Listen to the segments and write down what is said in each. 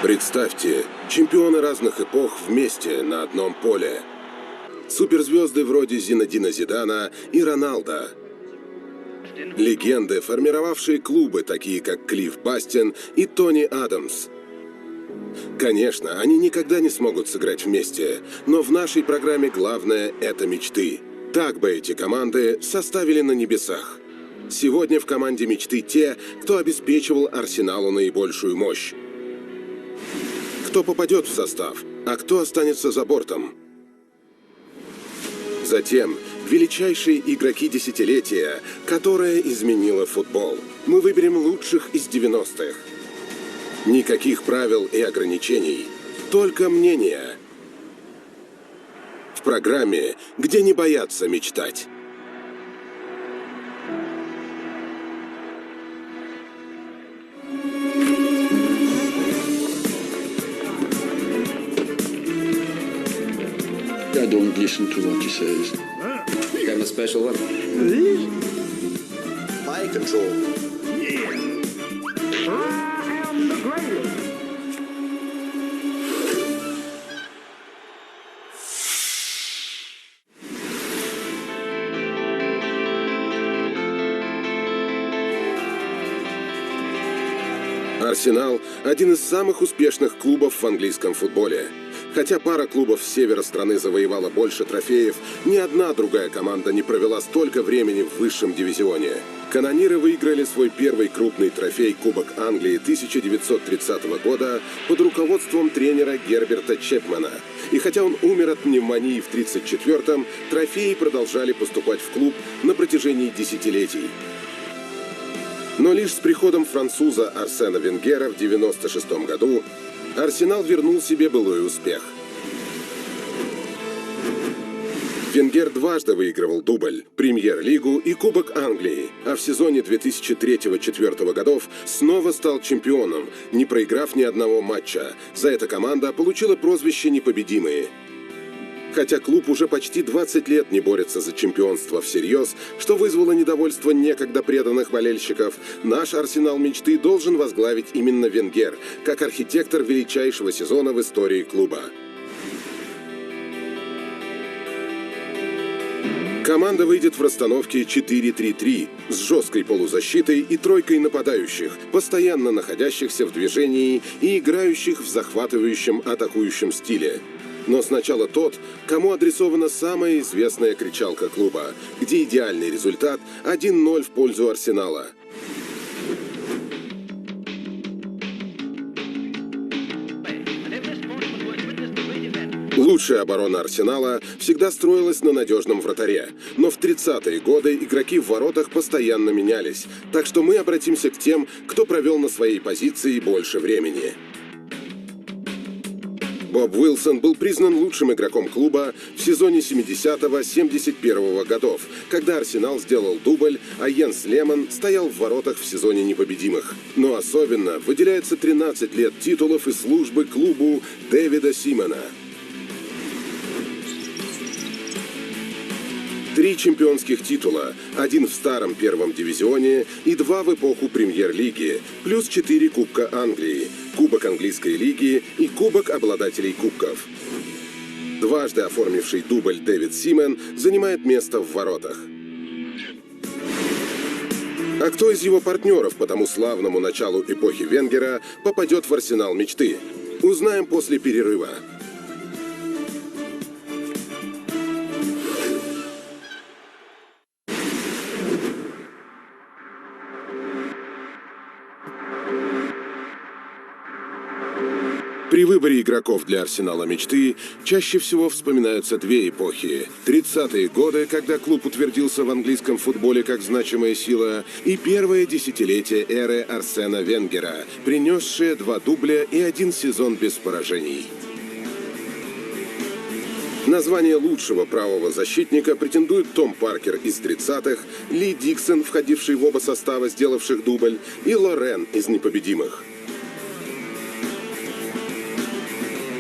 Представьте, чемпионы разных эпох вместе на одном поле. Суперзвезды вроде Зинедина Зидана и Роналдо. Легенды, формировавшие клубы, такие как Клифф Бастин и Тони Адамс. Конечно, они никогда не смогут сыграть вместе, но в нашей программе главное – это мечты. Так бы эти команды составили на небесах. Сегодня в команде мечты те, кто обеспечивал Арсеналу наибольшую мощь. Кто попадет в состав, а кто останется за бортом. Затем величайшие игроки десятилетия, которое изменило футбол. Мы выберем лучших из 90-х. Никаких правил и ограничений, только мнения. В программе, где не боятся мечтать. I don't listen to what he says. Got a special one? My control. I am the greatest. Арсенал – один из самых успешных клубов в английском футболе. Хотя пара клубов с севера страны завоевала больше трофеев, ни одна другая команда не провела столько времени в высшем дивизионе. Канониры выиграли свой первый крупный трофей Кубок Англии 1930 года под руководством тренера Герберта Чепмена. И хотя он умер от пневмонии в 1934-м, трофеи продолжали поступать в клуб на протяжении десятилетий. Но лишь с приходом француза Арсена Венгера в 1996 году Арсенал вернул себе былой успех. Венгер дважды выигрывал дубль, Премьер-лигу и Кубок Англии, а в сезоне 2003-2004 годов снова стал чемпионом, не проиграв ни одного матча. За это команда получила прозвище «Непобедимые». Хотя клуб уже почти 20 лет не борется за чемпионство всерьез, что вызвало недовольство некогда преданных болельщиков, наш Арсенал мечты должен возглавить именно Венгер, как архитектор величайшего сезона в истории клуба. Команда выйдет в расстановке 4-3-3 с жесткой полузащитой и тройкой нападающих, постоянно находящихся в движении и играющих в захватывающем атакующем стиле. Но сначала тот, кому адресована самая известная кричалка клуба, где идеальный результат 1-0 в пользу Арсенала. Лучшая оборона Арсенала всегда строилась на надежном вратаре, но в 30-е годы игроки в воротах постоянно менялись, так что мы обратимся к тем, кто провел на своей позиции больше времени. Боб Уилсон был признан лучшим игроком клуба в сезоне 70-71 годов, когда Арсенал сделал дубль, а Йенс Лемон стоял в воротах в сезоне непобедимых. Но особенно выделяется 13 лет титулов и службы клубу Дэвида Симона. 3 чемпионских титула, 1 в старом первом дивизионе и 2 в эпоху Премьер-лиги, плюс 4 Кубка Англии, Кубок Английской лиги и Кубок обладателей кубков. Дважды оформивший дубль Дэвид Симон занимает место в воротах. А кто из его партнеров по тому славному началу эпохи Венгера попадет в Арсенал мечты? Узнаем после перерыва. При выборе игроков для Арсенала мечты чаще всего вспоминаются 2 эпохи. 30-е годы, когда клуб утвердился в английском футболе как значимая сила, и первое десятилетие эры Арсена Венгера, принесшее 2 дубля и 1 сезон без поражений. На звание лучшего правого защитника претендуют Том Паркер из 30-х, Ли Диксон, входивший в оба состава, сделавших дубль, и Лорен из непобедимых.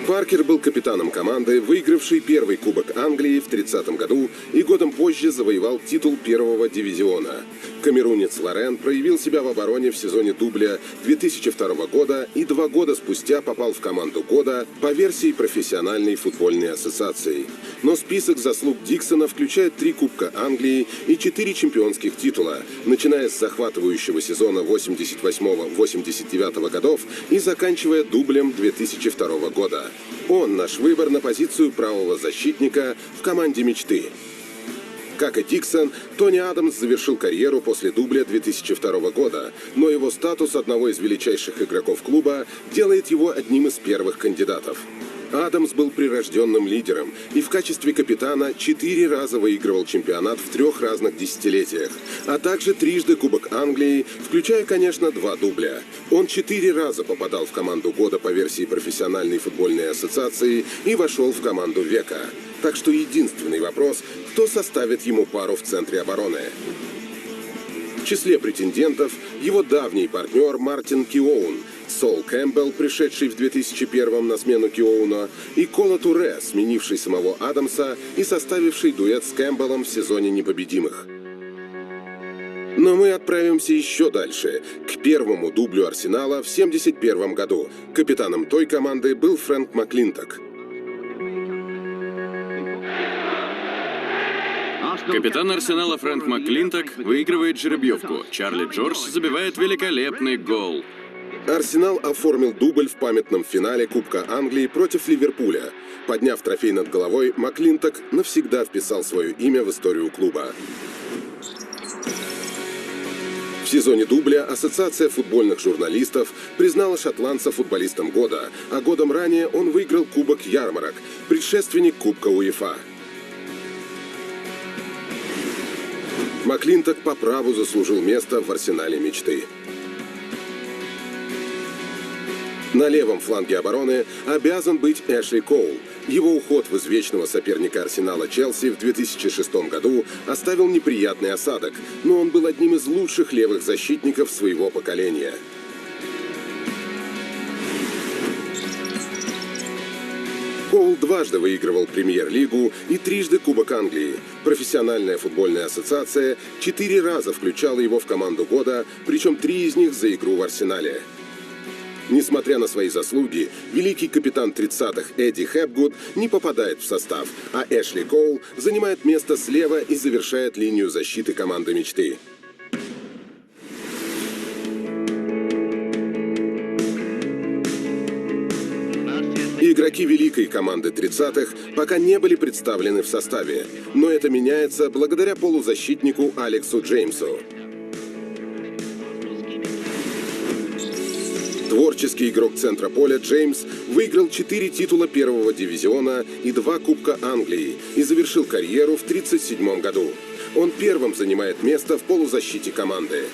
Паркер был капитаном команды, выигравшей первый Кубок Англии в 30-м году и годом позже завоевал титул первого дивизиона. Камерунец Лорен проявил себя в обороне в сезоне дубля 2002 года и 2 года спустя попал в команду года по версии профессиональной футбольной ассоциации. Но список заслуг Диксона включает 3 Кубка Англии и 4 чемпионских титула, начиная с захватывающего сезона 88-89 годов и заканчивая дублем 2002 года. Он наш выбор на позицию правого защитника в команде мечты. Как и Диксон, Тони Адамс завершил карьеру после дубля 2002 года, но его статус одного из величайших игроков клуба делает его одним из первых кандидатов. Адамс был прирожденным лидером и в качестве капитана 4 раза выигрывал чемпионат в 3 разных десятилетиях, а также трижды Кубок Англии, включая, конечно, 2 дубля. Он 4 раза попадал в команду года по версии профессиональной футбольной ассоциации и вошел в команду века. Так что единственный вопрос – кто составит ему пару в центре обороны? В числе претендентов его давний партнер Мартин Киоун, Сол Кэмпбелл, пришедший в 2001 на смену Киоуна, и Кола Туре, сменивший самого Адамса и составивший дуэт с Кэмпбеллом в сезоне непобедимых. Но мы отправимся еще дальше, к первому дублю Арсенала в 1971 году. Капитаном той команды был Фрэнк Маклинток. Капитан Арсенала Фрэнк Маклинток выигрывает жеребьевку. Чарли Джордж забивает великолепный гол. Арсенал оформил дубль в памятном финале Кубка Англии против Ливерпуля. Подняв трофей над головой, Маклинток навсегда вписал свое имя в историю клуба. В сезоне дубля Ассоциация футбольных журналистов признала шотландца футболистом года, а годом ранее он выиграл Кубок Ярмарок, предшественник Кубка УЕФА. Маклинток по праву заслужил место в арсенале мечты. На левом фланге обороны обязан быть Эшли Коул. Его уход в извечного соперника Арсенала Челси в 2006 году оставил неприятный осадок, но он был одним из лучших левых защитников своего поколения. Коул дважды выигрывал Премьер-лигу и трижды Кубок Англии. Профессиональная футбольная ассоциация 4 раза включала его в команду года, причем 3 из них за игру в Арсенале. Несмотря на свои заслуги, великий капитан 30-х Эдди Хепгуд не попадает в состав, а Эшли Коул занимает место слева и завершает линию защиты команды мечты. Игроки великой команды 30-х пока не были представлены в составе, но это меняется благодаря полузащитнику Алексу Джеймсу. Творческий игрок центра поля Джеймс выиграл 4 титула первого дивизиона и 2 Кубка Англии и завершил карьеру в 1937 году. Он первым занимает место в полузащите команды.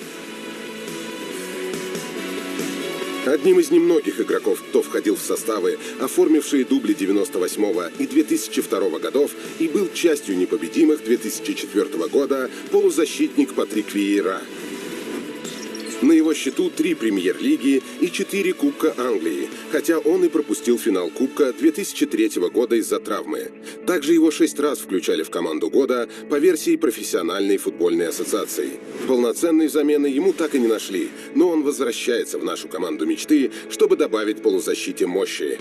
Одним из немногих игроков, кто входил в составы, оформившие дубли 98 и 2002 годов, и был частью непобедимых 2004 года, полузащитник Патрик Виейра. На его счету 3 премьер-лиги и 4 Кубка Англии, хотя он и пропустил финал Кубка 2003 года из-за травмы. Также его 6 раз включали в команду года по версии профессиональной футбольной ассоциации. Полноценной замены ему так и не нашли, но он возвращается в нашу команду мечты, чтобы добавить полузащите мощи.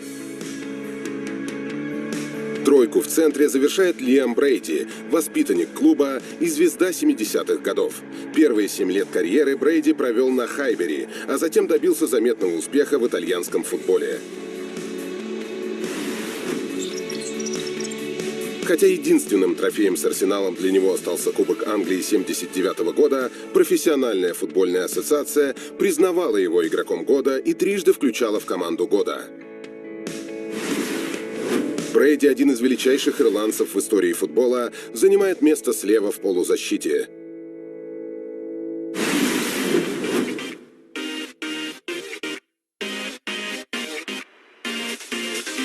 Тройку в центре завершает Лиам Брейди, воспитанник клуба и звезда 70-х годов. Первые 7 лет карьеры Брейди провел на Хайбери, а затем добился заметного успеха в итальянском футболе. Хотя единственным трофеем с Арсеналом для него остался Кубок Англии 1979 года, профессиональная футбольная ассоциация признавала его игроком года и трижды включала в команду года. Брейди, один из величайших ирландцев в истории футбола, занимает место слева в полузащите.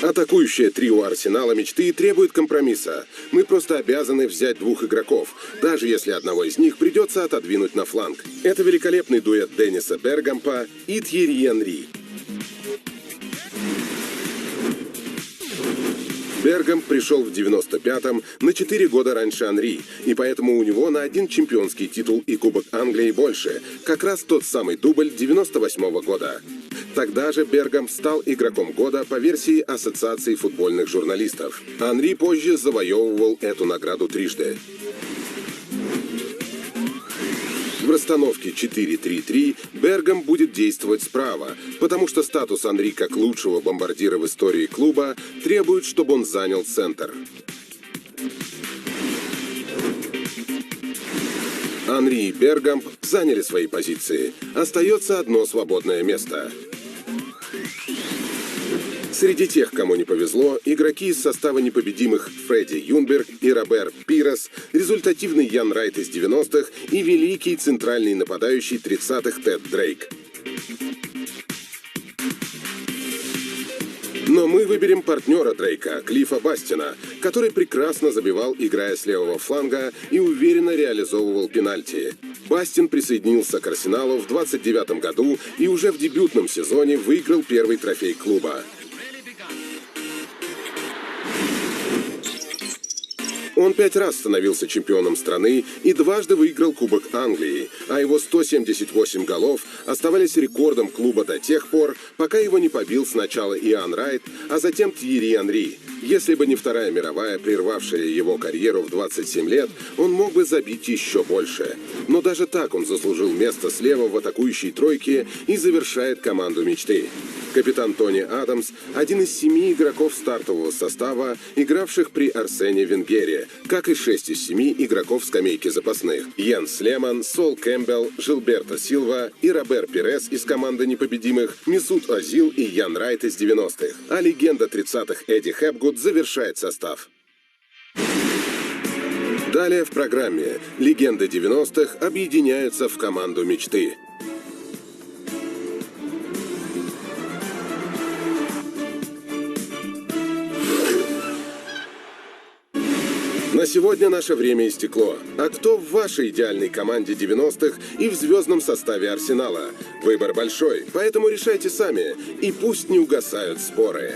Атакующее трио Арсенала мечты требует компромисса. Мы просто обязаны взять 2 игроков, даже если одного из них придется отодвинуть на фланг. Это великолепный дуэт Денниса Бергампа и Тьерри Энри. Бергамп пришел в 95-м на 4 года раньше Анри, и поэтому у него на 1 чемпионский титул и Кубок Англии больше, как раз тот самый дубль 98-го года. Тогда же Бергамп стал игроком года по версии Ассоциации футбольных журналистов. Анри позже завоевывал эту награду трижды. В расстановке 4-3-3 Бергамп будет действовать справа, потому что статус Анри как лучшего бомбардира в истории клуба требует, чтобы он занял центр. Анри и Бергамп заняли свои позиции. Остается одно свободное место. Среди тех, кому не повезло, игроки из состава непобедимых Фредди Юнберг и Робер Пирес, результативный Ян Райт из 90-х и великий центральный нападающий 30-х Тед Дрейк. Но мы выберем партнера Дрейка, Клиффа Бастина, который прекрасно забивал, играя с левого фланга, и уверенно реализовывал пенальти. Бастин присоединился к Арсеналу в 29 году и уже в дебютном сезоне выиграл первый трофей клуба. Он 5 раз становился чемпионом страны и дважды выиграл Кубок Англии, а его 178 голов оставались рекордом клуба до тех пор, пока его не побил сначала Иан Райт, а затем Тьерри Анри. Если бы не Вторая мировая, прервавшая его карьеру в 27 лет, он мог бы забить еще больше. Но даже так он заслужил место слева в атакующей тройке и завершает команду мечты. Капитан Тони Адамс – один из 7 игроков стартового состава, игравших при Арсене Венгере, как и 6 из 7 игроков скамейки запасных. Йенс Леман, Сол Кэмпбелл, Жилберто Силва и Робер Пирес из команды непобедимых, Месут Озил и Ян Райт из 90-х. А легенда 30-х Эдди Хепгуд завершает состав. Далее в программе легенды 90-х объединяются в команду мечты. На сегодня наше время истекло. А кто в вашей идеальной команде 90-х и в звездном составе Арсенала? Выбор большой, поэтому решайте сами. И пусть не угасают споры.